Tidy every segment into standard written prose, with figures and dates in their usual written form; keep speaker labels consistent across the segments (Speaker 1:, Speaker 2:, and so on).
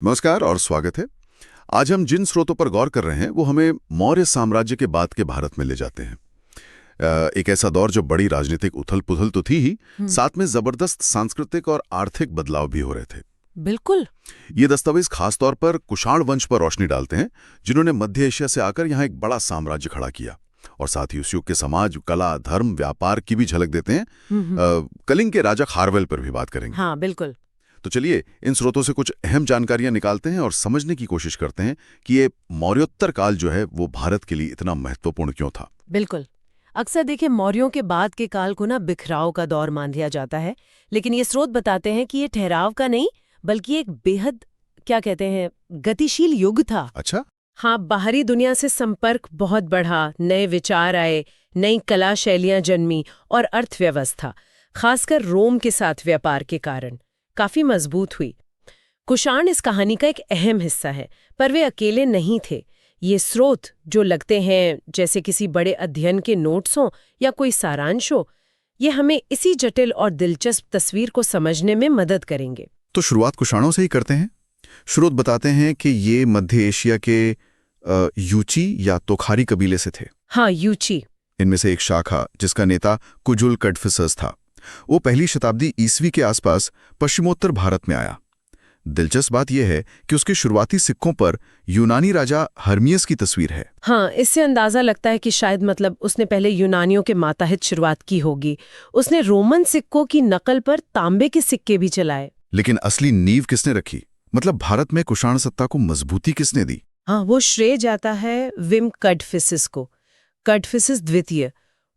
Speaker 1: नमस्कार और स्वागत है। आज हम जिन स्रोतों पर गौर कर रहे हैं वो हमें मौर्य साम्राज्य के बाद के भारत में ले जाते हैं। एक ऐसा दौर जो बड़ी राजनीतिक उथल-पुथल तो थी ही, साथ में जबरदस्त सांस्कृतिक और आर्थिक बदलाव भी हो रहे थे।
Speaker 2: बिल्कुल।
Speaker 1: ये दस्तावेज खासतौर पर कुषाण वंश पर रोशनी डालते हैं, जिन्होंने मध्य एशिया से आकर यहाँ एक बड़ा साम्राज्य खड़ा किया, और साथ ही उस युग के समाज, कला, धर्म, व्यापार की भी झलक देते हैं। कलिंग के राजा खारवेल पर भी बात करेंगे।
Speaker 2: हाँ, बिल्कुल।
Speaker 1: तो चलिए इन स्रोतों से कुछ अहम जानकारियां निकालते हैं और समझने की कोशिश करते हैं कि ये मौर्योत्तर काल जो है वो भारत के लिए इतना महत्वपूर्ण क्यों था।
Speaker 2: बिल्कुल। अक्सर देखिए मौर्यों के बाद के काल को ना बिखराव का दौर मान लिया जाता है, लेकिन ये स्रोत बताते हैं कि ये ठहराव का नहीं बल्कि एक बेहद क्या कहते हैं गतिशील युग था।
Speaker 1: अच्छा।
Speaker 2: हाँ, बाहरी दुनिया से संपर्क बहुत बढ़ा, नए विचार आए, नई कला शैलियां जन्मी और अर्थव्यवस्था, खासकर रोम के साथ व्यापार के कारण काफी मजबूत हुई। कुषाण इस कहानी का एक अहम हिस्सा है, पर वे अकेले नहीं थे। ये स्रोत जो लगते हैं जैसे किसी बड़े अध्ययन के नोट्स हों या कोई सारांश हो, ये हमें इसी जटिल और दिलचस्प तस्वीर को समझने में मदद करेंगे।
Speaker 1: तो शुरुआत कुषाणों से ही करते हैं। स्रोत बताते हैं कि ये मध्य एशिया के यूची या तोखारी कबीले से थे।
Speaker 2: हाँ, यूची।
Speaker 1: इनमें से एक शाखा जिसका नेता कुजुल कड़फिसस था, वो पहली शताब्दी ईस्वी के आसपास पश्चिमोत्तर भारत में आया। दिलचस्प बात यह है कि उसके शुरुआती सिक्कों पर यूनानी राजा हर्मियस की तस्वीर है।
Speaker 2: हाँ, इससे अंदाजा लगता है कि शायद उसने पहले यूनानियों के माताहित शुरुआत की होगी। उसने रोमन सिक्कों की नकल पर तांबे के सिक्के भी चलाए।
Speaker 1: लेकिन असली नींव किसने रखी? मतलब भारत में कुषाण सत्ता को मजबूती किसने दी?
Speaker 2: हाँ, वो श्रेय जाता है विम कड़फिसस को। कड़फिसस द्वितीय,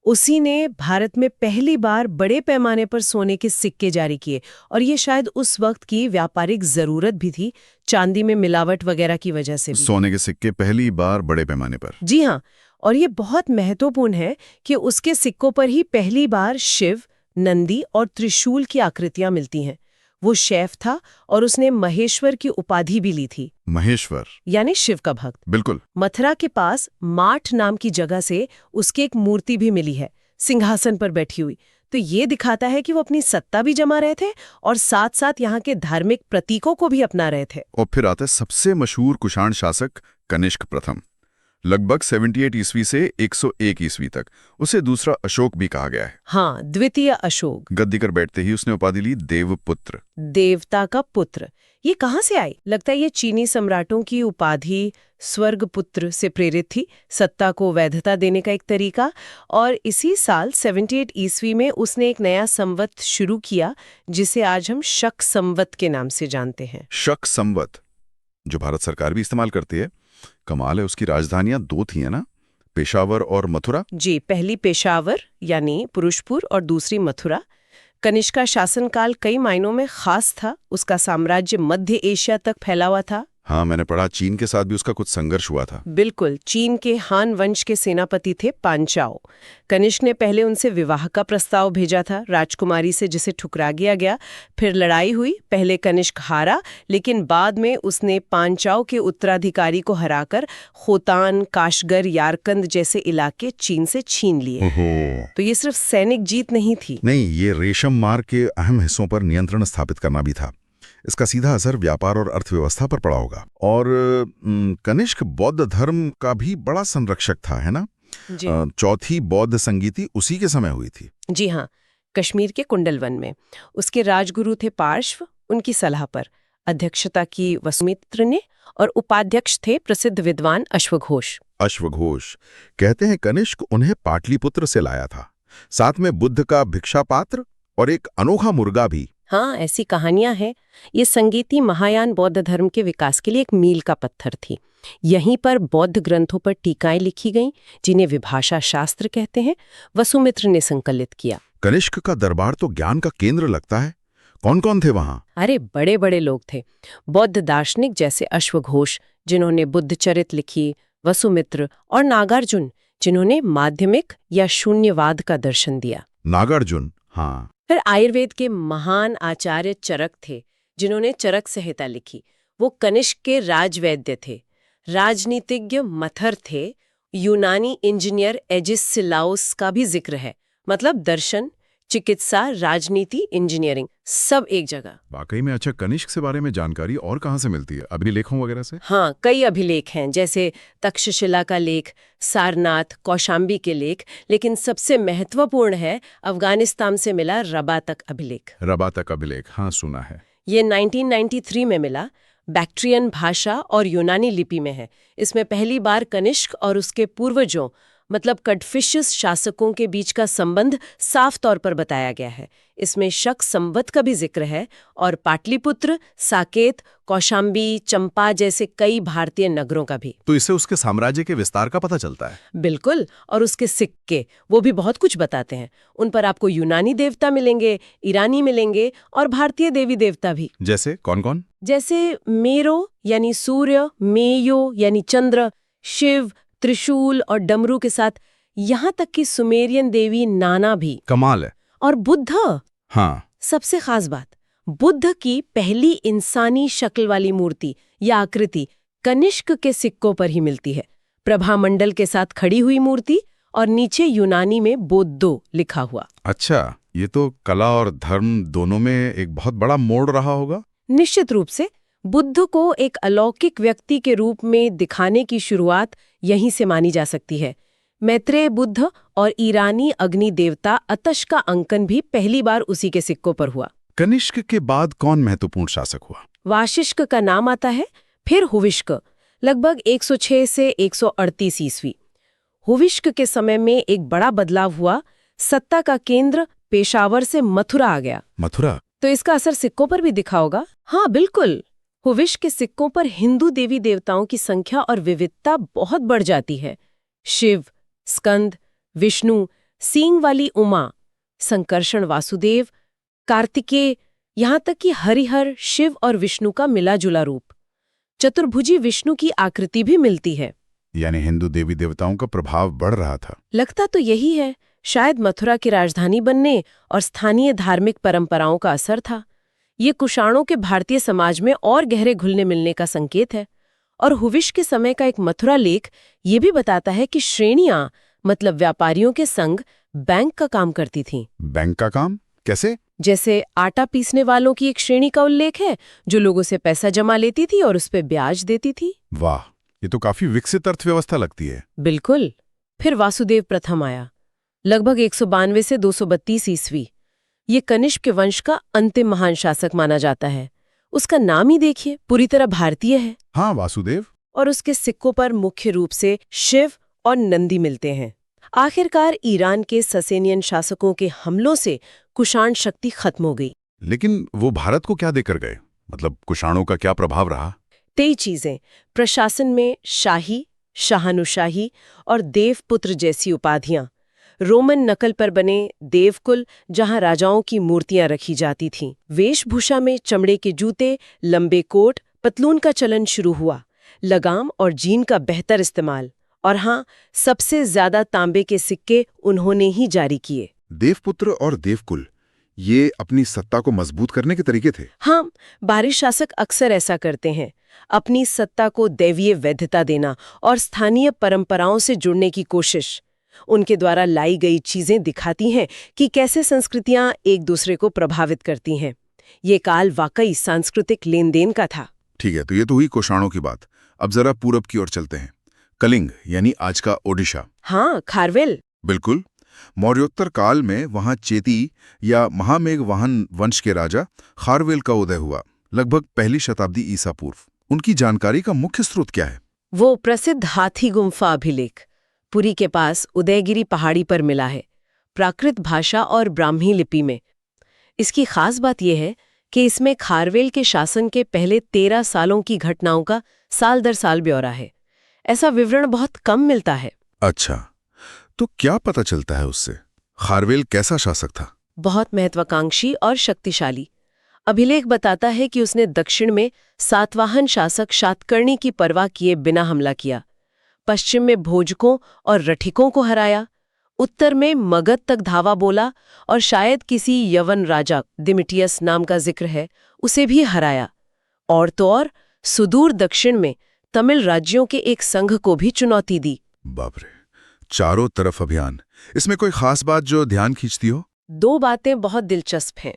Speaker 2: उसी ने भारत में पहली बार बड़े पैमाने पर सोने के सिक्के जारी किए, और ये शायद उस वक्त की व्यापारिक जरूरत भी थी, चांदी में मिलावट वगैरह की वजह से भी।
Speaker 1: सोने के सिक्के पहली बार बड़े पैमाने पर?
Speaker 2: जी हाँ, और ये बहुत महत्वपूर्ण है कि उसके सिक्कों पर ही पहली बार शिव, नंदी और त्रिशूल की आकृतियां मिलती हैं। वो शैव था और उसने महेश्वर की उपाधि भी ली थी।
Speaker 1: महेश्वर
Speaker 2: यानी शिव का भक्त।
Speaker 1: बिल्कुल।
Speaker 2: मथुरा के पास माठ नाम की जगह से उसकी एक मूर्ति भी मिली है, सिंहासन पर बैठी हुई। तो ये दिखाता है कि वो अपनी सत्ता भी जमा रहे थे और साथ साथ यहाँ के धार्मिक प्रतीकों को भी अपना रहे थे।
Speaker 1: और फिर आता है सबसे मशहूर कुषाण शासक कनिष्क प्रथम, लगभग 78 ईस्वी से 101 ईस्वी तक। उसे दूसरा अशोक भी कहा गया है।
Speaker 2: हाँ, द्वितीय अशोक।
Speaker 1: गद्दी कर बैठते ही उसने उपाधि ली देवपुत्र,
Speaker 2: देवता का पुत्र। ये कहाँ से आई? लगता है ये चीनी सम्राटों की उपाधि स्वर्गपुत्र से प्रेरित थी, सत्ता को वैधता देने का एक तरीका। और इसी साल 78 ईस्वी में उसने एक नया संवत शुरू किया, जिसे आज हम शक संवत के नाम से जानते हैं।
Speaker 1: शक संवत, जो भारत सरकार भी इस्तेमाल करती है। कमाल है, उसकी राजधानियां दो थी, है ना, पेशावर और मथुरा।
Speaker 2: जी, पहली पेशावर यानी पुरुषपुर और दूसरी मथुरा। कनिष्क का शासनकाल कई मायनों में खास था। उसका साम्राज्य मध्य एशिया तक फैला हुआ था।
Speaker 1: हाँ, मैंने पढ़ा चीन के साथ भी उसका कुछ संघर्ष हुआ था।
Speaker 2: बिल्कुल। चीन के हान वंश के सेनापति थे पांचाओ। कनिष्क ने पहले उनसे विवाह का प्रस्ताव भेजा था राजकुमारी से, जिसे ठुकरा दिया गया। फिर लड़ाई हुई, पहले कनिष्क हारा, लेकिन बाद में उसने पांचाओ के उत्तराधिकारी को हराकर खोतान, काशगर, यारकंद जैसे इलाके चीन से छीन लिए। तो ये सिर्फ सैनिक जीत नहीं थी।
Speaker 1: नहीं, ये रेशम मार्ग के अहम हिस्सों पर नियंत्रण स्थापित करना भी था। इसका सीधा असर व्यापार और अर्थव्यवस्था पर पड़ा होगा। और कनिष्क बौद्ध धर्म का भी बड़ा संरक्षक था, है ना?
Speaker 2: जी।
Speaker 1: चौथी बौद्ध संगीति उसी के समय हुई थी।
Speaker 2: जी हाँ, कश्मीर के कुंडलवन में। उसके राजगुरु थे पार्श्व। उनकी सलाह पर अध्यक्षता की वसुमित्र ने, और उपाध्यक्ष थे प्रसिद्ध विद्वान अश्वघोष।
Speaker 1: अश्वघोष कहते हैं कनिष्क उन्हें पाटलिपुत्र से लाया था, साथ में बुद्ध का भिक्षा पात्र और एक अनोखा मुर्गा भी।
Speaker 2: हाँ, ऐसी कहानियां हैं। ये संगीति महायान बौद्ध धर्म के विकास के लिए एक मील का पत्थर थी। यहीं पर बौद्ध ग्रंथों पर टीकाएं लिखी गईं, जिन्हें विभाषा शास्त्र कहते हैं, वसुमित्र ने संकलित किया।
Speaker 1: कनिष्क का दरबार तो ज्ञान का केंद्र लगता है। कौन कौन थे वहां?
Speaker 2: अरे बड़े बड़े लोग थे। बौद्ध दार्शनिक जैसे अश्वघोष, जिन्होंने बुद्धचरित लिखी, वसुमित्र, और नागार्जुन, जिन्होंने माध्यमिक या शून्यवाद का दर्शन दिया।
Speaker 1: नागार्जुन, हाँ।
Speaker 2: फिर आयुर्वेद के महान आचार्य चरक थे, जिन्होंने चरक संहिता लिखी। वो कनिष्क के राजवैद्य थे। राजनीतिज्ञ मथर थे। यूनानी इंजीनियर एजिस सिलाउस का भी जिक्र है। मतलब दर्शन, चिकित्सा, राजनीति, इंजीनियरिंग, सब एक जगह।
Speaker 3: वाकई में। अच्छा, कनिष्क से बारे में जानकारी और कहाँ से मिलती है? अभिलेखों वगैरह से?
Speaker 2: हाँ, कई अभिलेख हैं, जैसे तक्षशिला का लेख, सारनाथ, कौशाम्बी के लेख, लेकिन सबसे महत्वपूर्ण है अफगानिस्तान से मिला रबातक अभिलेख।
Speaker 3: रबातक अभिलेख, हाँ सुना है।
Speaker 2: ये 1993 में मिला, बैक्ट्रियन भाषा और यूनानी लिपि में है। इसमें पहली बार कनिष्क और उसके पूर्वजों मतलब कडफिशियस शासकों के बीच का संबंध साफ तौर पर बताया गया है। इसमें शक संवत का भी जिक्र है और पाटलिपुत्र, साकेत, कौशाम्बी, चंपा जैसे कई भारतीय नगरों का भी।
Speaker 3: तो इससे उसके साम्राज्य के विस्तार का पता चलता है।
Speaker 2: बिल्कुल, और उसके सिक्के वो भी बहुत कुछ बताते हैं। उन पर आपको यूनानी देवता मिलेंगे, ईरानी मिलेंगे और भारतीय देवी देवता भी।
Speaker 3: जैसे कौन कौन?
Speaker 2: जैसे मेरो यानी सूर्य, मेयो यानी चंद्र, शिव, त्रिशूल और डमरू के साथ यहाँ तक कि सुमेरियन देवी नाना भी।
Speaker 3: कमाल है।
Speaker 2: और बुद्ध,
Speaker 3: हाँ,
Speaker 2: सबसे खास बात, बुद्ध की पहली इंसानी शक्ल वाली मूर्ति या आकृति कनिष्क के सिक्कों पर ही मिलती है। प्रभामंडल के साथ खड़ी हुई मूर्ति और नीचे यूनानी में बोद्धो लिखा हुआ।
Speaker 3: अच्छा, ये तो कला और धर्म दोनों में एक बहुत बड़ा मोड़ रहा होगा।
Speaker 2: निश्चित रूप से बुद्ध को एक अलौकिक व्यक्ति के रूप में दिखाने की शुरुआत यहीं से मानी जा सकती है। मैत्रेय बुद्ध और ईरानी अग्नि देवता अतश का अंकन भी पहली बार उसी के सिक्कों पर हुआ।
Speaker 3: कनिष्क के बाद कौन महत्वपूर्ण शासक हुआ?
Speaker 2: वाशिष्क का नाम आता है, फिर हुविष्क, लगभग 106 से 138 ईस्वी। हुविष्क के समय में एक बड़ा बदलाव हुआ। सत्ता का केंद्र पेशावर से मथुरा आ गया।
Speaker 3: मथुरा?
Speaker 2: तो इसका असर सिक्कों पर भी दिखा होगा। हाँ बिल्कुल, हुविष्क के सिक्कों पर हिंदू देवी देवताओं की संख्या और विविधता बहुत बढ़ जाती है। शिव, स्कंद, विष्णु, सींग वाली उमा, संकर्षण वासुदेव, कार्तिकेय, यहाँ तक कि हरिहर, शिव और विष्णु का मिला जुला रूप। चतुर्भुजी विष्णु की आकृति भी मिलती है।
Speaker 3: यानी हिंदू देवी देवताओं का प्रभाव बढ़ रहा था।
Speaker 2: लगता तो यही है। शायद मथुरा की राजधानी बनने और स्थानीय धार्मिक परंपराओं का असर था। ये कुषाणों के भारतीय समाज में और गहरे घुलने मिलने का संकेत है। और हुविष्क के समय का एक मथुरा लेख ये भी बताता है कि श्रेणियां मतलब व्यापारियों के संग बैंक का काम करती थीं।
Speaker 3: बैंक का काम कैसे?
Speaker 2: जैसे आटा पीसने वालों की एक श्रेणी का उल्लेख है जो लोगों से पैसा जमा लेती थी और उस पर ब्याज देती थी।
Speaker 3: वाह, ये तो काफी विकसित अर्थव्यवस्था लगती है।
Speaker 2: बिल्कुल। फिर वासुदेव प्रथम आया, लगभग 192 से 232 ईस्वी। ये कनिष्क के वंश का अंतिम महान शासक माना जाता है। उसका नाम ही देखिए, पूरी तरह भारतीय है।
Speaker 3: हाँ, वासुदेव।
Speaker 2: और उसके सिक्कों पर मुख्य रूप से शिव और नंदी मिलते हैं। आखिरकार ईरान के ससेनियन शासकों के हमलों से कुषाण शक्ति खत्म हो गई।
Speaker 3: लेकिन वो भारत को क्या देकर गए? मतलब कुषाणों का क्या प्रभाव रहा?
Speaker 2: 23 चीजें। प्रशासन में शाही, शाहानुशाही और देवपुत्र जैसी उपाधियां। रोमन नकल पर बने देवकुल जहां राजाओं की मूर्तियां रखी जाती थीं। वेशभूषा में चमड़े के जूते, लंबे कोट, पतलून का चलन शुरू हुआ। लगाम और जीन का बेहतर इस्तेमाल। और हाँ, सबसे ज्यादा तांबे के सिक्के उन्होंने ही जारी किए।
Speaker 3: देवपुत्र और देवकुल, ये अपनी सत्ता को मजबूत करने के तरीके थे।
Speaker 2: हाँ, बाहरी शासक अक्सर ऐसा करते हैं, अपनी सत्ता को दैवीय वैधता देना और स्थानीय परंपराओं से जुड़ने की कोशिश। उनके द्वारा लाई गई चीजें दिखाती हैं कि कैसे संस्कृतियां एक दूसरे को प्रभावित करती हैं। ये काल वाकई सांस्कृतिक लेन देन का था।
Speaker 3: ठीक है, तो ये तो हुई कुषाणों की बात। अब जरा पूरब की ओर चलते हैं। कलिंग यानी आज का ओडिशा।
Speaker 2: हाँ, खारवेल।
Speaker 3: बिल्कुल। मौर्योत्तर काल में वहां चेती या महामेघवाहन वंश के राजा खारवेल का उदय हुआ, लगभग पहली शताब्दी ईसा पूर्व। उनकी जानकारी का मुख्य स्रोत क्या है?
Speaker 2: वो प्रसिद्ध हाथी गुम्फा अभिलेख पुरी के पास उदयगिरी पहाड़ी पर मिला है, प्राकृत भाषा और ब्राह्मी लिपि में। इसकी खास बात यह है कि इसमें खारवेल के शासन के पहले 13 सालों की घटनाओं का साल दर साल ब्यौरा है। ऐसा विवरण बहुत कम मिलता है।
Speaker 3: अच्छा, तो क्या पता चलता है उससे? खारवेल कैसा शासक था?
Speaker 2: बहुत महत्वाकांक्षी और शक्तिशाली। अभिलेख बताता है कि उसने दक्षिण में सातवाहन शासक शातकर्णी की परवाह किए बिना हमला किया, पश्चिम में भोजकों और रठिकों को हराया, उत्तर में मगध तक धावा बोला और शायद किसी यवन राजा दिमिटियस नाम का जिक्र है, उसे भी हराया। और तो और सुदूर दक्षिण में तमिल राज्यों के एक संघ को भी चुनौती दी।
Speaker 3: बाप रे, चारों तरफ अभियान। इसमें कोई खास बात जो ध्यान खींचती हो?
Speaker 2: दो बातें बहुत दिलचस्प हैं।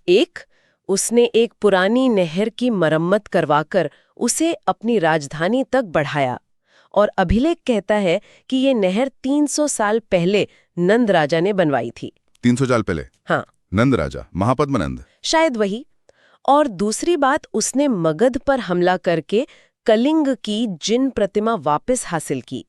Speaker 2: एक, उसने एक पुरानी नहर की मरम्मत करवाकर उसे अपनी राजधानी तक बढ़ाया, और अभिलेख कहता है कि ये नहर 300 साल पहले नंद राजा ने बनवाई थी।
Speaker 3: 300 साल पहले?
Speaker 2: हाँ,
Speaker 3: नंद राजा, महापद्मनंद?
Speaker 2: शायद वही। और दूसरी बात, उसने मगध पर हमला करके कलिंग की जिन प्रतिमा वापस हासिल की।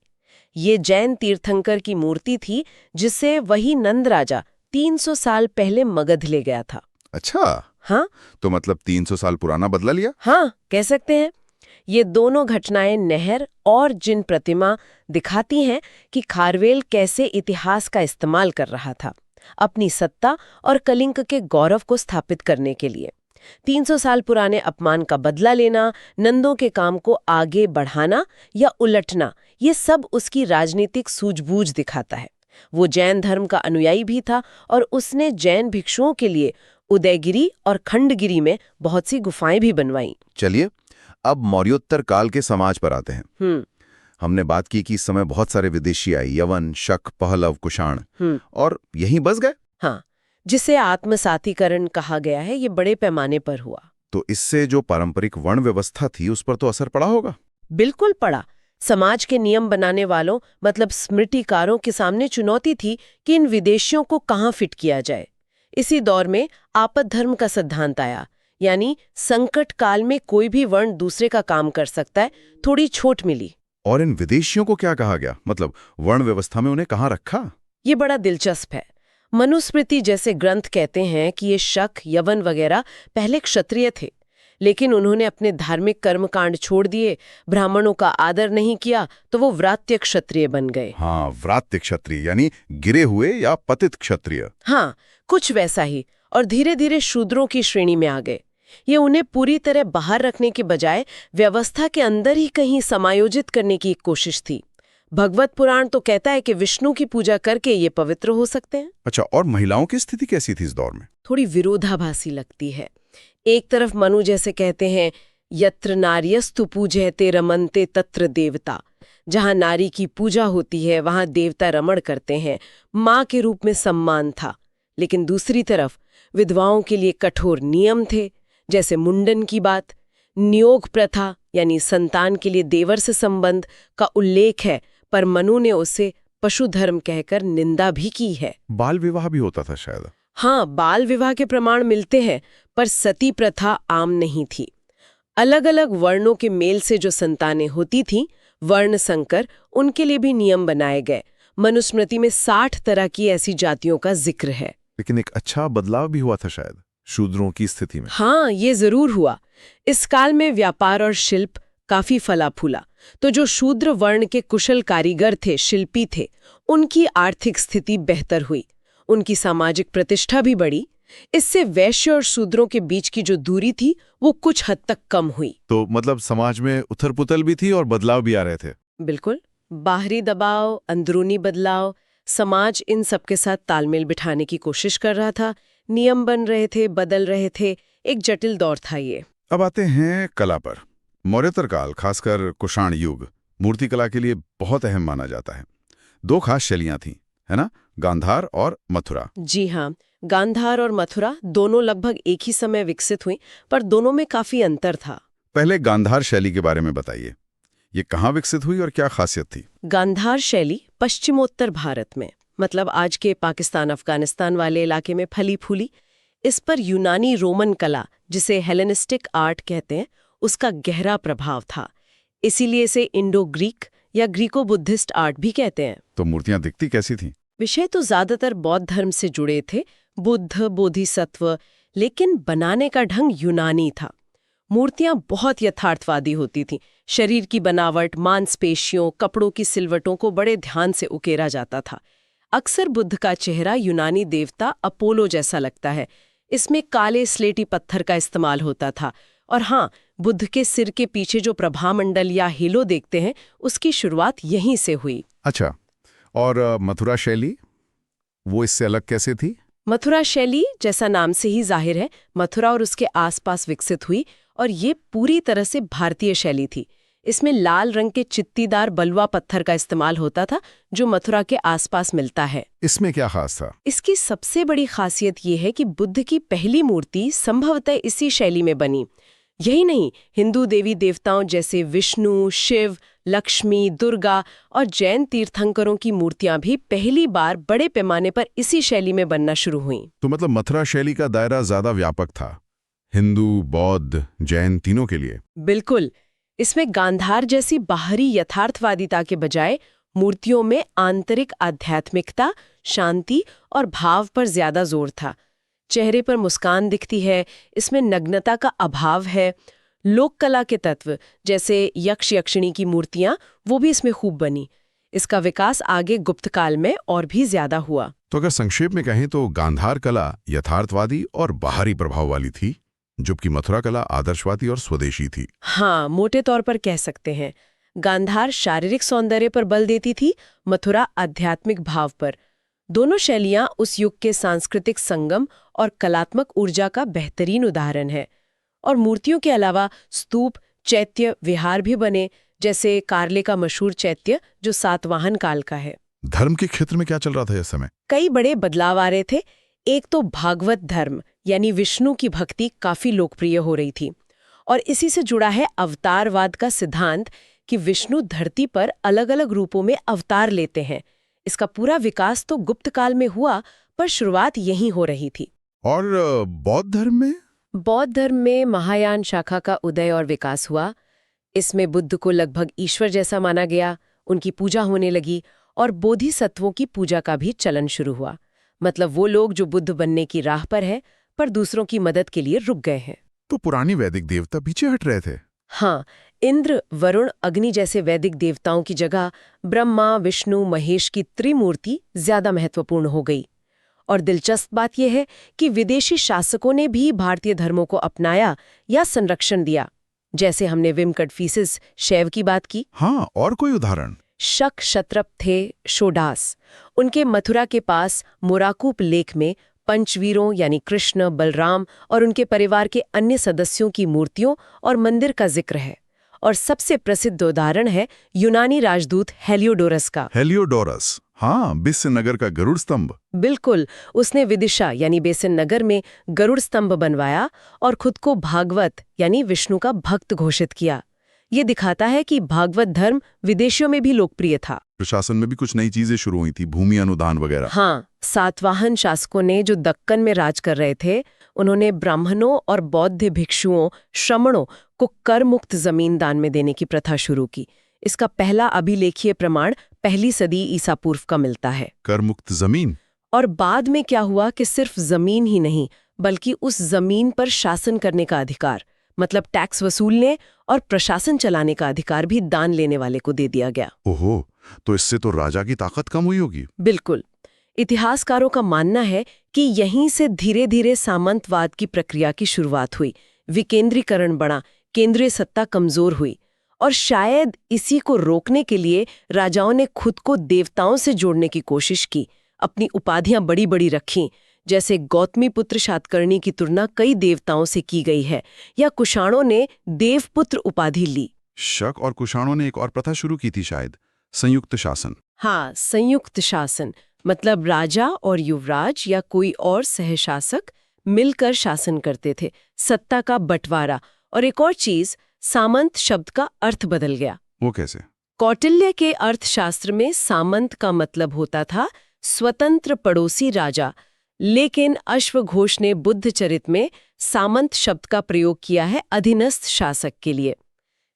Speaker 2: ये जैन तीर्थंकर की मूर्ति थी जिसे वही नंद राजा 300 साल पहले मगध ले गया था।
Speaker 3: अच्छा,
Speaker 2: हाँ
Speaker 3: तो मतलब 300 साल पुराना बदला लिया?
Speaker 2: हाँ, कह सकते हैं। ये दोनों घटनाएं नहर और जिन प्रतिमा दिखाती हैं कि खारवेल कैसे इतिहास का इस्तेमाल कर रहा था अपनी सत्ता और कलिंग के गौरव को स्थापित करने के लिए। 300 साल पुराने अपमान का बदला लेना, नंदों के काम को आगे बढ़ाना या उलटना, ये सब उसकी राजनीतिक सूझबूझ दिखाता है। वो जैन धर्म का अनुयायी भी था और उसने जैन भिक्षुओं के लिए उदयगिरी और खंडगिरी में बहुत सी गुफाएं भी बनवाई।
Speaker 3: चलिए, अब मौर्योत्तर काल के समाज पर आते हैं। हमने बात की कि इस समय बहुत सारे विदेशी आए, यवन, शक, पहलव, कुषाण, और यहीं बस गए।
Speaker 2: हाँ, जिसे आत्मसातीकरण कहा गया है, ये बड़े पैमाने पर हुआ।
Speaker 3: तो इससे जो पारंपरिक वर्ण व्यवस्था थी उस पर तो असर पड़ा होगा?
Speaker 2: बिल्कुल पड़ा। समाज के नियम बनाने वालों मतलब स्मृतिकारों के सामने चुनौती थी कि इन विदेशियों को कहाँ फिट किया जाए। इसी दौर में आपद धर्म का सिद्धांत आया, यानी संकट काल में कोई भी वर्ण दूसरे का काम कर सकता है, थोड़ी छूट मिली।
Speaker 3: और इन विदेशियों को क्या कहा गया? मतलब वर्ण व्यवस्था में उन्हें कहाँ रखा?
Speaker 2: ये बड़ा दिलचस्प है। मनुस्मृति जैसे ग्रंथ कहते हैं कि ये शक, यवन वगैरह पहले क्षत्रिय थे, लेकिन उन्होंने अपने धार्मिक कर्मकांड छोड़ दिए, ब्राह्मणों का आदर नहीं किया, तो वो व्रात्य क्षत्रिय बन गए।
Speaker 3: हाँ, व्रात्य क्षत्रिय यानी गिरे हुए या पतित क्षत्रिय।
Speaker 2: हाँ, कुछ वैसा ही। और धीरे धीरे शूद्रों की श्रेणी में आ गए। ये उन्हें पूरी तरह बाहर रखने के बजाय व्यवस्था के अंदर ही कहीं समायोजित करने की एक कोशिश थी। भगवत पुराण तो कहता है कि विष्णु की पूजा करके ये पवित्र हो सकते हैं।
Speaker 3: अच्छा, और महिलाओं की स्थिति कैसी थी इस दौर में?
Speaker 2: थोड़ी विरोधाभासी लगती है। एक तरफ मनु जैसे कहते हैं, यत्र नार्यस्तु पूजयते रमन्ते तत्र देवता, जहां नारी की पूजा होती है वहां देवता रमण करते हैं, मां के रूप में सम्मान था। लेकिन दूसरी तरफ विधवाओं के लिए कठोर नियम थे, जैसे मुंडन की बात। नियोग प्रथा यानी संतान के लिए देवर से संबंध का उल्लेख है, पर मनु ने उसे पशु धर्म कहकर निंदा भी की है।
Speaker 3: बाल विवाह भी होता था शायद?
Speaker 2: हाँ, बाल विवाह के प्रमाण मिलते हैं, पर सती प्रथा आम नहीं थी। अलग अलग वर्णों के मेल से जो संतानें होती थीं, वर्ण संकर, उनके लिए भी नियम बनाए गए। मनुस्मृति में 60 तरह की ऐसी जातियों का जिक्र है।
Speaker 3: लेकिन एक अच्छा बदलाव भी हुआ था शायद शूद्रों की स्थिति में।
Speaker 2: हाँ, ये जरूर हुआ। इस काल में व्यापार और शिल्प काफी फला फूला, तो जो शूद्र वर्ण के कुशल कारीगर थे, शिल्पी थे, उनकी आर्थिक स्थिति बेहतर हुई, उनकी सामाजिक प्रतिष्ठा भी बढ़ी। इससे वैश्य और शूद्रों के बीच की जो दूरी थी वो कुछ हद तक कम हुई।
Speaker 3: तो मतलब समाज में उथल पुथल भी थी और बदलाव भी आ रहे थे।
Speaker 2: बिल्कुल, बाहरी दबाव, अंदरूनी बदलाव, समाज इन सबके साथ तालमेल बिठाने की कोशिश कर रहा था। नियम बन रहे थे, बदल रहे थे, एक जटिल दौर था ये।
Speaker 3: अब आते हैं कला पर। मौर्योत्तर काल, खासकर कुषाण युग, मूर्तिकला के लिए बहुत अहम माना जाता है। दो खास शैलियां थीं, है ना? गांधार और मथुरा।
Speaker 2: जी हाँ, गांधार और मथुरा दोनों लगभग एक ही समय विकसित हुई, पर दोनों में काफी अंतर था।
Speaker 3: पहले गांधार शैली के बारे में बताइए। ये कहाँ विकसित हुई और क्या खासियत थी?
Speaker 2: गांधार शैली पश्चिमोत्तर भारत में, मतलब आज के पाकिस्तान अफगानिस्तान वाले इलाके में फली फूली। इस पर यूनानी रोमन कला, जिसे हेलेनिस्टिक आर्ट कहते हैं, उसका गहरा प्रभाव था। इसीलिए इसे इंडो ग्रीक या ग्रीको बुद्धिस्ट आर्ट भी कहते हैं।
Speaker 3: तो मूर्तियां दिखती कैसी थीं?
Speaker 2: विषय तो ज्यादातर बौद्ध धर्म से जुड़े थे, बुद्ध, बोधिसत्व, लेकिन बनाने का ढंग यूनानी था। मूर्तियां बहुत यथार्थवादी होती थीं। शरीर की बनावट, मांसपेशियों, कपड़ों की सिलवटों को बड़े ध्यान से उकेरा जाता था। अक्सर बुद्ध का चेहरा यूनानी देवता अपोलो जैसा लगता है। इसमें काले स्लेटी पत्थर का इस्तेमाल होता था। और हाँ, बुद्ध के सिर के पीछे जो प्रभामंडल या हेलो देखते हैं, उसकी शुरुआत यहीं से हुई।
Speaker 3: अच्छा, और मथुरा शैली, वो इससे अलग कैसे थी?
Speaker 2: मथुरा शैली, जैसा नाम से ही जाहिर है, मथुरा और उसके आसपास विकसित हुई, और ये पूरी तरह से भारतीय शैली थी। इसमें लाल रंग के चित्तीदार बलुआ पत्थर का इस्तेमाल होता था जो मथुरा के आसपास मिलता है।
Speaker 3: इसमें क्या खास था?
Speaker 2: इसकी सबसे बड़ी खासियत ये है कि बुद्ध की पहली मूर्ति संभवतः इसी शैली में बनी। यही नहीं, हिंदू देवी देवताओं जैसे विष्णु, शिव, लक्ष्मी, दुर्गा और जैन तीर्थंकरों की मूर्तियां भी पहली बार बड़े पैमाने पर इसी शैली में बनना शुरू हुईं।
Speaker 3: तो मतलब मथुरा शैली का दायरा ज्यादा व्यापक था, हिंदू, बौद्ध, जैन तीनों के लिए।
Speaker 2: बिल्कुल। इसमें गांधार जैसी बाहरी यथार्थवादिता के बजाय मूर्तियों में आंतरिक आध्यात्मिकता, शांति और भाव पर ज्यादा जोर था। चेहरे पर मुस्कान दिखती है, इसमें नग्नता का अभाव है। लोक कला के तत्व जैसे यक्ष यक्षिणी की मूर्तियां वो भी इसमें खूब बनी। इसका विकास आगे गुप्त काल में और भी ज्यादा हुआ।
Speaker 3: तो अगर संक्षेप में कहें तो गांधार कला यथार्थवादी और बाहरी प्रभाव वाली थी, जबकि मथुरा कला आदर्शवादी और स्वदेशी थी।
Speaker 2: हाँ, मोटे तौर पर कह सकते हैं। गांधार शारीरिक सौंदर्य पर बल देती थी, मथुरा आध्यात्मिक भाव पर। दोनों शैलियां उस युग के सांस्कृतिक संगम और कलात्मक ऊर्जा का बेहतरीन उदाहरण है। और मूर्तियों के अलावा स्तूप, चैत्य, विहार भी बने, जैसे कार्ले का मशहूर चैत्य जो सातवाहन काल का है।
Speaker 3: धर्म के क्षेत्र में क्या चल रहा था इस समय?
Speaker 2: कई बड़े बदलाव आ रहे थे। एक तो भागवत धर्म यानी विष्णु की भक्ति काफी लोकप्रिय हो रही थी, और इसी से जुड़ा है अवतारवाद का सिद्धांत कि विष्णु धरती पर अलग अलग रूपों में अवतार लेते हैं। इसका पूरा विकास तो गुप्त काल में हुआ, पर शुरुआत यहीं हो रही थी।
Speaker 3: और बौद्ध धर्म में?
Speaker 2: बौद्ध धर्म में महायान शाखा का उदय और विकास हुआ। इसमें बुद्ध को लगभग ईश्वर जैसा माना गया, उनकी पूजा होने लगी और बोधिसत्वों की पूजा का भी चलन शुरू हुआ। मतलब वो लोग जो बुद्ध बनने की राह पर है, पर दूसरों की मदद के लिए रुक गए हैं।
Speaker 3: तो पुरानी वैदिक देवता पीछे हट रहे थे।
Speaker 2: हाँ, इंद्र, वरुण, अग्नि जैसे वैदिक देवताओं की जगह ब्रह्मा, विष्णु, महेश की त्रिमूर्ति ज्यादा महत्वपूर्ण हो गई। और दिलचस्प बात यह है कि विदेशी शासकों ने भी भारतीय धर्मों को अपनाया या संरक्षण दिया। जैसे हमने विमकटफीसिस शैव की बात की।
Speaker 3: हाँ, और कोई उदाहरण?
Speaker 2: शक क्षत्रप थे शोडास। उनके मथुरा के पास मोराकूप लेक में पंचवीरों यानी कृष्ण, बलराम और उनके परिवार के अन्य सदस्यों की मूर्तियों और मंदिर का जिक्र है। और सबसे प्रसिद्ध उदाहरण है यूनानी राजदूत हेलियोडोरस का।
Speaker 3: हेलियोडोरस, हाँ, बेसिन नगर का गरुड़ स्तंभ।
Speaker 2: बिल्कुल, उसने विदिशा यानी बेसिन नगर में गरुड़ स्तंभ बनवाया और खुद को भागवत यानी विष्णु का भक्त घोषित किया। ये दिखाता है कि भागवत धर्म विदेशियों में भी लोकप्रिय था।
Speaker 3: प्रशासन में भी कुछ नई चीजें शुरू हुई थी, भूमि अनुदान वगैरह।
Speaker 2: हाँ, सातवाहन शासकों ने जो दक्कन में राज कर रहे थे, उन्होंने ब्राह्मणों और बौद्ध भिक्षुओं, श्रमणों को कर मुक्त जमीन दान में देने की प्रथा शुरू की। इसका पहला अभिलेखीय प्रमाण पहली सदी ईसा पूर्व का मिलता है।
Speaker 3: कर मुक्त जमीन?
Speaker 2: और बाद में क्या हुआ कि सिर्फ जमीन ही नहीं, बल्कि उस जमीन पर शासन करने का अधिकार, मतलब टैक्स वसूलने और प्रशासन चलाने का अधिकार भी दान लेने वाले को दे दिया गया।
Speaker 3: ओहो, तो इससे तो राजा की ताकत कम हुई होगी।
Speaker 2: बिल्कुल। इतिहासकारों का मानना है कि यहीं से धीरे धीरे सामंतवाद की प्रक्रिया की शुरुआत हुई। विकेंद्रीकरण बढ़ा, केंद्रीय सत्ता कमजोर हुई, और शायद इसी को रोकने के लिए राजाओं ने खुद को देवताओं से जोड़ने की कोशिश की। अपनी उपाधियां बड़ी बड़ी रखीं, जैसे गौतमी पुत्र शातकर्णी की तुलना कई देवताओं से की गई है, या कुषाणों ने देवपुत्र उपाधि ली।
Speaker 3: शक और कुषाणों ने एक और प्रथा शुरू की थी शायद, संयुक्त शासन।
Speaker 2: हाँ, संयुक्त शासन, मतलब राजा और युवराज या कोई और सहशासक मिलकर शासन करते थे। सत्ता का बंटवारा। और एक और चीज, सामंत शब्द का अर्थ बदल गया।
Speaker 3: वो कैसे?
Speaker 2: कौटिल्य के अर्थशास्त्र में सामंत का मतलब होता था स्वतंत्र पड़ोसी राजा, लेकिन अश्वघोष ने बुद्ध चरित में सामंत शब्द का प्रयोग किया है अधीनस्थ शासक के लिए।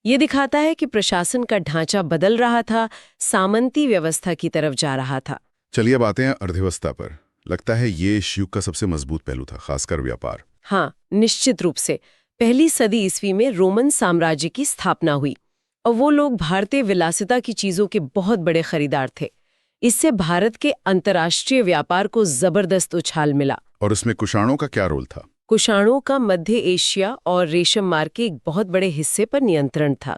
Speaker 2: ये दिखाता है कि प्रशासन का ढांचा बदल रहा था, सामंती व्यवस्था की तरफ जा रहा था।
Speaker 3: चलिए अब आते हैं अर्थव्यवस्था पर। लगता है ये इस युग का सबसे मजबूत पहलू था, खासकर व्यापार।
Speaker 2: हाँ, निश्चित रूप से। पहली सदी ईस्वी में रोमन साम्राज्य की स्थापना हुई, और वो लोग भारतीय विलासिता की चीजों के बहुत बड़े खरीदार थे। इससे भारत के अंतर्राष्ट्रीय व्यापार को जबरदस्त उछाल मिला।
Speaker 3: और उसमें कुषाणों का क्या रोल था?
Speaker 2: कुषाणों का मध्य एशिया और रेशम मार्ग के एक बहुत बड़े हिस्से पर नियंत्रण था।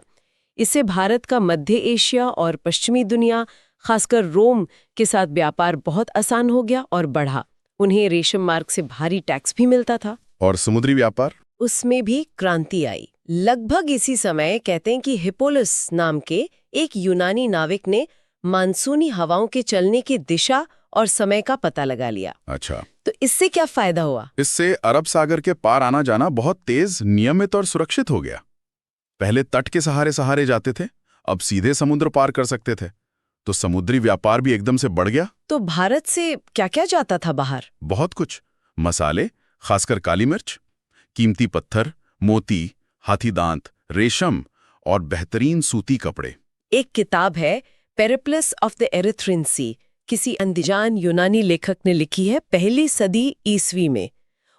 Speaker 2: इससे भारत का मध्य एशिया और पश्चिमी दुनिया, खासकर रोम के साथ व्यापार बहुत आसान हो गया और बढ़ा। उन्हें रेशम मार्ग से भारी टैक्स भी मिलता था।
Speaker 3: और समुद्री व्यापार?
Speaker 2: उसमें भी क्रांति आई। लगभग इसी समय कहते हैं कि हिप्पोलिस नाम के एक यूनानी नाविक ने मानसूनी हवाओं के चलने की दिशा और समय का पता लगा लिया।
Speaker 1: अच्छा,
Speaker 2: तो इससे क्या फायदा हुआ?
Speaker 1: इससे अरब सागर के पार आना जाना बहुत तेज, नियमित और सुरक्षित हो गया। पहले तट के सहारे सहारे जाते थे, अब सीधे समुद्र पार कर सकते थे, तो समुद्री व्यापार भी एकदम से बढ़ गया।
Speaker 2: तो भारत से क्या-क्या जाता था बाहर?
Speaker 1: बहुत कुछ। मसाले, खासकर काली मिर्च, कीमती पत्थर, मोती, हाथी दांत, रेशम और बेहतरीन सूती कपड़े।
Speaker 2: एक किताब है पेरिप्लस ऑफ द एरिथ्रियन सी, किसी अनदिजान यूनानी लेखक ने लिखी है 1वीं सदी ईस्वी में।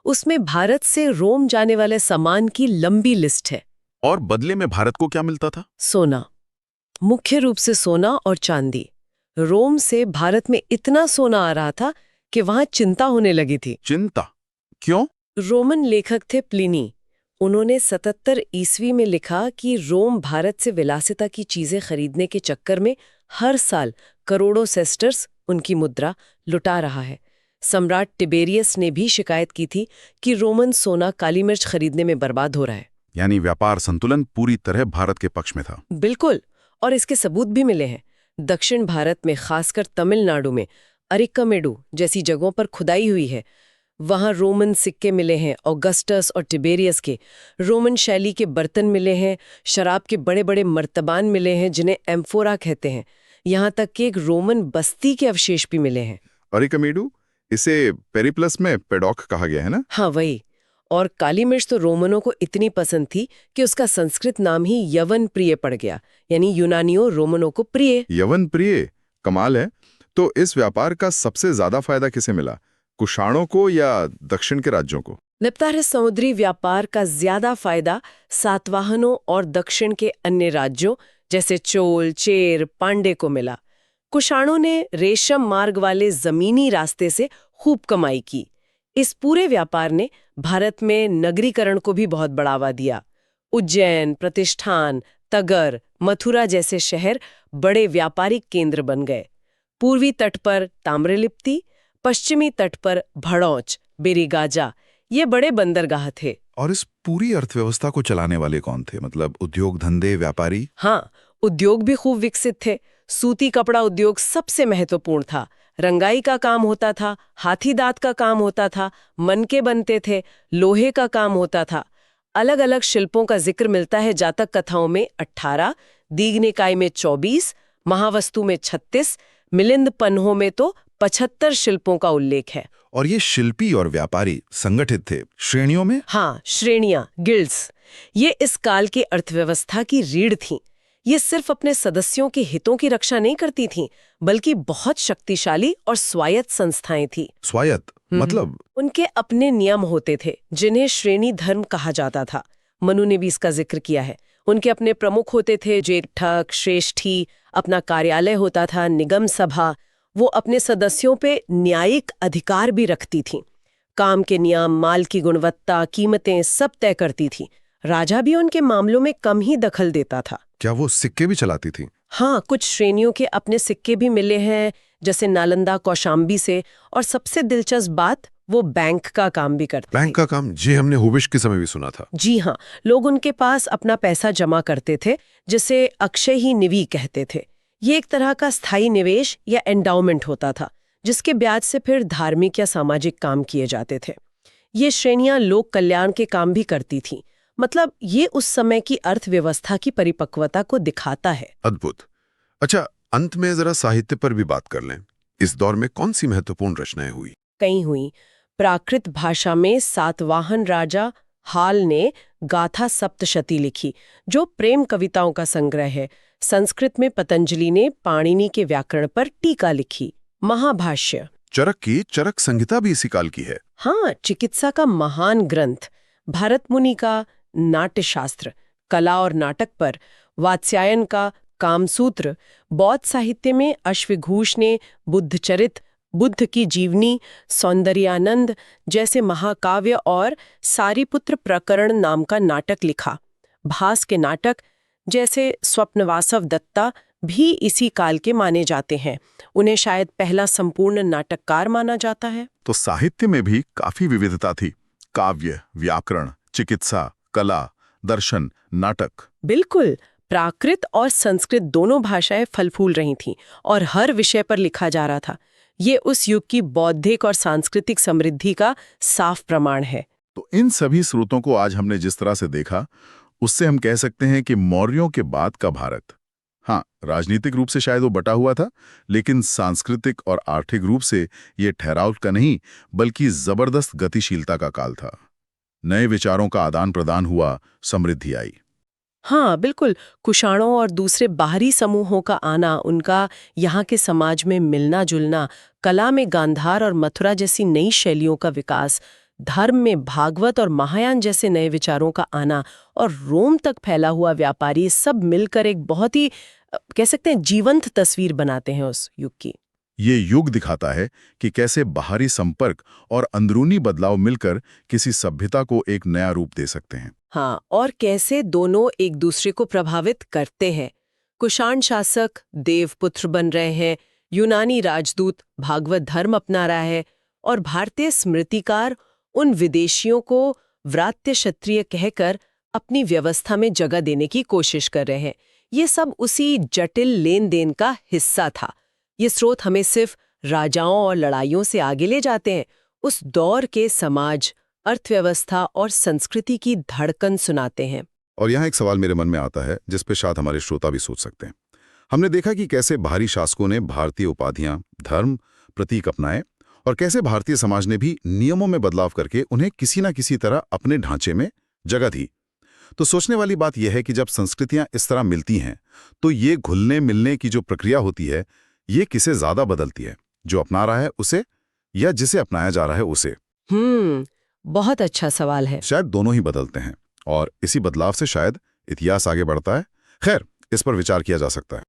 Speaker 2: उसमें भारत से रोम जाने वाले सामान की लंबी लिस्ट है।
Speaker 1: और बदले में भारत को क्या मिलता था?
Speaker 2: सोना, मुख्य रूप से सोना और चांदी। रोम से भारत में इतना सोना आ रहा था कि वहां चिंता होने लगी थी।
Speaker 1: चिंता? क्यों?
Speaker 2: रोमन लेखक थे प्लिनी। उन्होंने 77 ईस्वी में लिखा कि रोम भारत से विलासिता की चीजें खरीदने के चक्कर में हर साल करोड़ों सेस्टर्स, उनकी मुद्रा, लुटा रहा है। सम्राट टिबेरियस ने भी शिकायत की थी कि रोमन सोना काली मिर्च खरीदने में बर्बाद हो रहा है।
Speaker 1: यानी व्यापार संतुलन पूरी तरह भारत के पक्ष में था।
Speaker 2: बिल्कुल, और इसके सबूत भी मिले हैं। दक्षिण भारत में, खासकर तमिलनाडु में अरिक्कामेडु जैसी जगहों पर खुदाई हुई है। वहां रोमन सिक्के मिले हैं, ऑगस्टस और टिबेरियस के। रोमन शैली के बर्तन मिले हैं, शराब के बड़े बड़े मर्तबान मिले हैं जिन्हें एम्फोरा कहते हैं। यहाँ तक कि एक रोमन बस्ती के अवशेष भी मिले हैं।
Speaker 3: अरिकमेडु, इसे पेरिप्लस में पेडॉक कहा गया है ना?
Speaker 2: हाँ, वही। और काली मिर्च तो रोमनों को इतनी पसंद थी कि उसका संस्कृत नाम ही यवन प्रिय पड़ गया, यानी यूनानियों रोमनों को प्रिय।
Speaker 3: यवन प्रिय, कमाल है। तो इस व्यापार का सबसे ज्यादा फायदा किसे मिला, कुषाणों को या दक्षिण के राज्यों को?
Speaker 2: लगता है समुद्री व्यापार का ज्यादा फायदा सातवाहनों और दक्षिण के अन्य राज्यों जैसे चोल, चेर, पांडे को मिला। कुषाणों ने रेशम मार्ग वाले जमीनी रास्ते से खूब कमाई की। इस पूरे व्यापार ने भारत में नगरीकरण को भी बहुत बढ़ावा दिया। उज्जैन, प्रतिष्ठान, तगर, मथुरा जैसे शहर बड़े व्यापारिक केंद्र बन गए। पूर्वी तट पर ताम्रलिप्ति, पश्चिमी तट पर भड़ौच, बेरीगाजा, ये बड़े बंदरगाह थे।
Speaker 3: और इस पूरी अर्थव्यवस्था को चलाने वाले कौन थे, मतलब उद्योग धंधे, व्यापारी?
Speaker 2: हाँ, उद्योग भी खूब विकसित थे। सूती कपड़ा उद्योग सबसे महत्वपूर्ण था। रंगाई का काम होता था, हाथी दांत का काम होता था, मनके बनते थे, लोहे का काम होता था। अलग अलग शिल्पों का जिक्र मिलता है जातक कथाओं में 18, दीघ निकाय में 24, महावस्तु में 36, मिलिंद पन्हों में तो 75 शिल्पों का उल्लेख है।
Speaker 3: और ये शिल्पी और व्यापारी संगठित थे श्रेणियों में?
Speaker 2: हाँ, श्रेणियां, गिल्ड्स। ये इस काल की अर्थव्यवस्था की रीढ़ थीं। ये सिर्फ अपने सदस्यों के हितों की रक्षा नहीं करती थीं, बल्कि बहुत शक्तिशाली और स्वायत्त संस्थाएं थीं।
Speaker 3: स्वायत्त मतलब?
Speaker 2: उनके अपने नियम होते थे जिन्हें श्रेणी धर्म कहा जाता था। मनु ने भी इसका जिक्र किया है। उनके अपने प्रमुख होते थे, जेठक, श्रेष्ठी, अपना कार्यालय होता था, निगम सभा। वो अपने सदस्यों पे न्यायिक अधिकार भी रखती थीं। काम के नियम, माल की गुणवत्ता, कीमतें सब तय करती थी। राजा भी उनके मामलों में कम ही दखल देता था।
Speaker 3: क्या वो सिक्के भी चलाती थी?
Speaker 2: हाँ, कुछ श्रेणियों के अपने सिक्के भी मिले हैं, जैसे नालंदा, कौशाम्बी से। और सबसे दिलचस्प बात, वो बैंक का काम भी करते
Speaker 3: बैंक का काम? जी, हमने हुबिश के समय भी सुना था।
Speaker 2: जी हाँ, लोग उनके पास अपना पैसा जमा करते थे, जिसे अक्षय ही निवि कहते थे। ये एक तरह का स्थायी निवेश या एंडाउमेंट होता था, जिसके ब्याज से फिर धार्मिक या सामाजिक काम किए जाते थे। ये श्रेणियां लोक कल्याण के काम भी करती थीं। मतलब ये उस समय की अर्थव्यवस्था की परिपक्वता को दिखाता है।
Speaker 3: अद्भुत। अच्छा, अंत में जरा साहित्य पर भी बात कर लें। इस दौर में कौन सी महत्वपूर्ण रचनाएं हुई?
Speaker 2: कई हुई। प्राकृत भाषा में सातवाहन राजा हाल ने गाथा सप्तशती लिखी, जो प्रेम कविताओं का संग्रह है। संस्कृत में पतंजलि ने पाणिनि के व्याकरण पर टीका लिखी। महाभाष्य,
Speaker 3: चरक की चरक संहिता भी इसी काल की है।
Speaker 2: हाँ, चिकित्सा का महान ग्रंथ। भरत मुनि का नाट्यशास्त्र, कला और नाटक पर। वात्स्यायन का कामसूत्र। बौद्ध साहित्य में अश्वघोष ने बुद्धचरित, बुद्ध की जीवनी, सौंदर्यानंद जैसे महाकाव्य और सारीपुत्र प्रकरण नाम का नाटक लिखा। भास के नाटक जैसे स्वप्नवासव दत्ता भी इसी काल के माने जाते हैं। उन्हें शायद पहला संपूर्ण नाटककार माना जाता है।
Speaker 3: तो साहित्य में भी काफी विविधता थी। काव्य, व्याकरण, चिकित्सा, कला, दर्शन, नाटक।
Speaker 2: बिल्कुल। प्राकृत और संस्कृत दोनों भाषाएं फल फूल रही थीं और हर विषय पर लिखा जा रहा था। ये उस युग की बौद्धिक और सांस्कृतिक समृद्धि का साफ प्रमाण है।
Speaker 3: तो इन सभी स्रोतों को आज हमने जिस तरह से देखा, उससे हम कह सकते हैं कि मौर्यों के बाद का भारत, हाँ, राजनीतिक रूप से शायद वो बटा हुआ था, लेकिन सांस्कृतिक और आर्थिक रूप से ये ठहराव का नहीं, बल्कि जबरदस्त गतिशीलता का काल था। नए विचारों का आदान प्रदान हुआ, समृद्धि आई।
Speaker 2: हाँ, बिल्कुल। कुषाणों और दूसरे बाहरी समूहों का आना, उनका यहाँ के समाज में मिलना जुलना, कला में गांधार और मथुरा जैसी नई शैलियों का विकास, धर्म में भागवत और महायान जैसे नए विचारों का आना और रोम तक फैला हुआ व्यापारी, सब मिलकर एक बहुत ही कह सकते हैं जीवंत तस्वीर बनाते हैं उस युग की।
Speaker 3: ये युग दिखाता है कि कैसे बाहरी संपर्क और अंदरूनी बदलाव मिलकर किसी सभ्यता को एक नया रूप दे सकते हैं।
Speaker 2: हाँ, और कैसे दोनों एक दूसरे को प्रभावित करते हैं। कुषाण शासक देवपुत्र बन रहे हैं, यूनानी राजदूत भागवत धर्म अपना रहा है और भारतीय स्मृतिकार उन विदेशियों को व्रात्य क्षत्रिय कहकर अपनी व्यवस्था में जगह देने की कोशिश कर रहे हैं। ये सब उसी जटिल लेन देन का हिस्सा था। ये स्रोत हमें सिर्फ राजाओं और लड़ाइयों से आगे ले जाते हैं, उस दौर के समाज, अर्थव्यवस्था और संस्कृति की धड़कन सुनाते हैं।
Speaker 1: और यहाँ एक सवाल मेरे मन में आता है जिस पे शायद हमारे श्रोता भी सोच सकते हैं। हमने देखा कि कैसे बाहरी शासकों ने भारतीय उपाधियां, धर्म, प्रतीक अपनाए और कैसे भारतीय समाज ने भी नियमों में बदलाव करके उन्हें किसी न किसी तरह अपने ढांचे में जगह दी। तो सोचने वाली बात यह है कि जब संस्कृतियां इस तरह मिलती हैं तो ये घुलने मिलने की जो प्रक्रिया होती है, ये किसे ज्यादा बदलती है, जो अपना रहा है उसे या जिसे अपनाया जा रहा है उसे?
Speaker 2: बहुत अच्छा सवाल है।
Speaker 1: शायद दोनों ही बदलते हैं और इसी बदलाव से शायद इतिहास आगे बढ़ता है। खैर, इस पर विचार किया जा सकता है।